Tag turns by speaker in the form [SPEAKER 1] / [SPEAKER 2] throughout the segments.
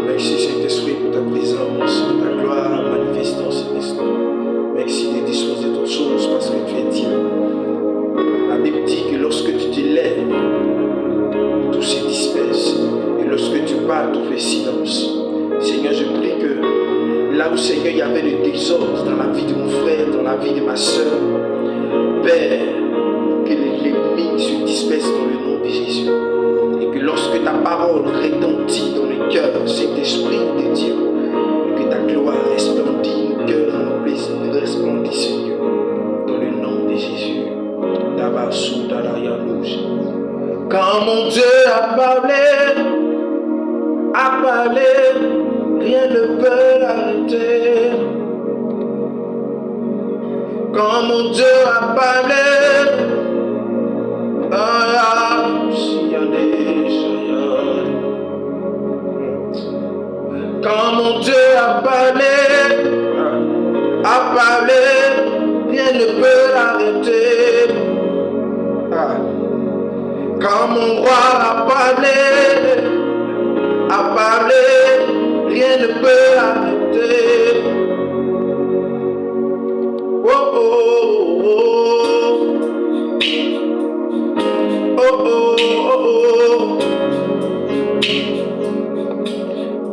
[SPEAKER 1] Merci Saint-Esprit pour ta présence, ta gloire manifestée en cet instant. Merci de disposer de toutes choses parce que tu es Dieu. La Bible dit que lorsque tu te lèves, tout se disperse. Et lorsque tu parles, tout fait silence. Seigneur, je prie que là où Seigneur, il y avait le désordre dans la vie de mon frère, dans la vie de ma soeur, Père, que l'ennemi se disperse dans le nom de Jésus. Et que lorsque ta parole retentit dans le cœur, Saint-Esprit de Dieu, et que ta gloire resplendit nos cœurs, resplendit, Seigneur, dans le nom de Jésus. Quand mon Dieu a parlé, rien ne peut l'arrêter. Quand mon Dieu a parlé, quand mon Dieu a parlé, rien ne peut l'arrêter. Quand mon roi a parlé, rien ne peut l'arrêter. Oh oh oh oh oh oh oh.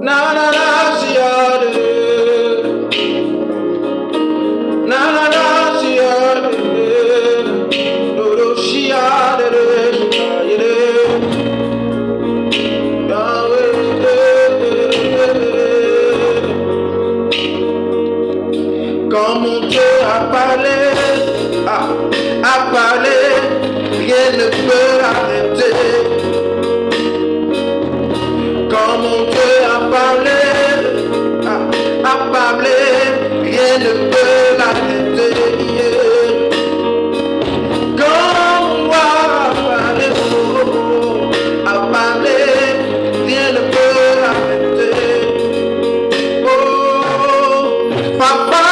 [SPEAKER 1] Na na na siade, na na na siade, do siade, quand mon Dieu a parlé, rien ne peut l'arrêter. Quand mon Dieu a parlé, rien ne peut l'arrêter. Quand mon roi a parlé, rien ne peut l'arrêter. Oh, papa.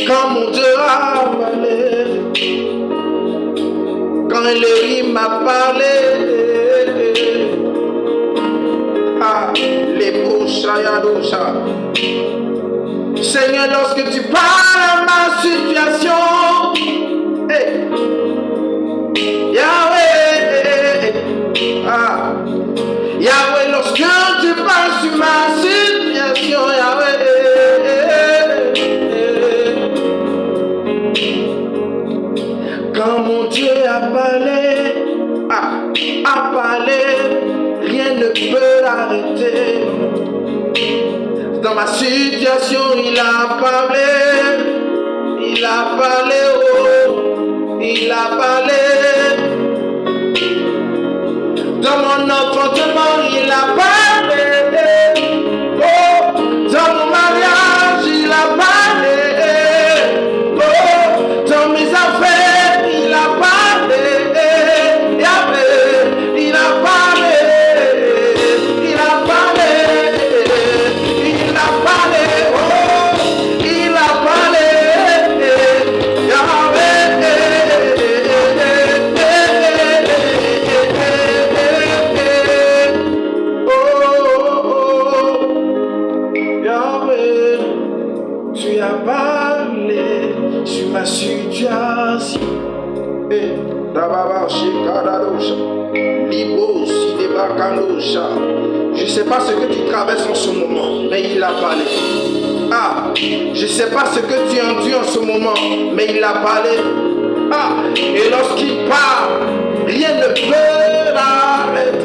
[SPEAKER 1] Quand mon Dieu a parlé, quand Elohim m'a parlé, les Yadosa. Seigneur, lorsque tu parles à ma situation, hey, Yahweh, Yahweh, lorsque tu parles sur ma situation, Yahweh, quand mon Dieu a parlé, rien ne peut l'arrêter. Dans ma situation, il a parlé, oh, il a parlé. Dans mon enfantement, il a parlé, oh, dans mon mariage, il a parlé, oh, dans mes affaires, il a parlé, Yahweh, il a parlé, il a parlé, il a parlé, oh, il a parlé, Yahweh, oh, Yahweh, tu as parlé sur ma situation. Je ne sais pas ce que tu traverses en ce moment, mais il a parlé. Je ne sais pas ce que tu endures en ce moment, mais il a parlé. Et lorsqu'il parle, rien ne peut l'arrêter.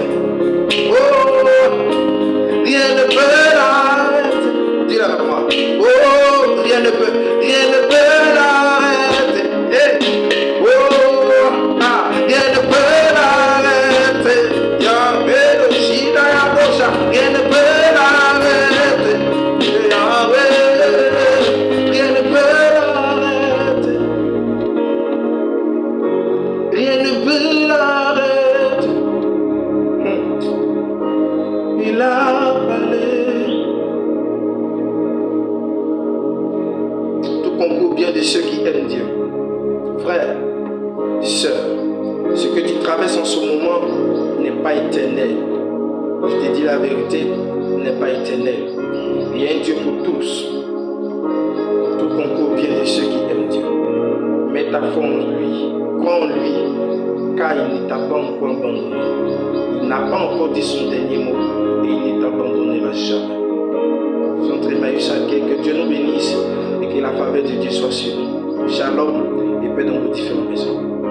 [SPEAKER 1] traverses en ce moment n'est pas éternel. Je te dis la vérité, n'est pas éternel. Il y a un Dieu pour tous. Tout concours vient de ceux qui aiment Dieu. Mets ta foi en lui, crois en lui, car il ne t'a pas encore abandonné. Il n'a pas encore dit son dernier mot et il ne t'abandonnera jamais. Notre Emmaüs Accueil, que Dieu nous bénisse et que la faveur de Dieu soit sur nous. Shalom et paix dans vos différentes maisons.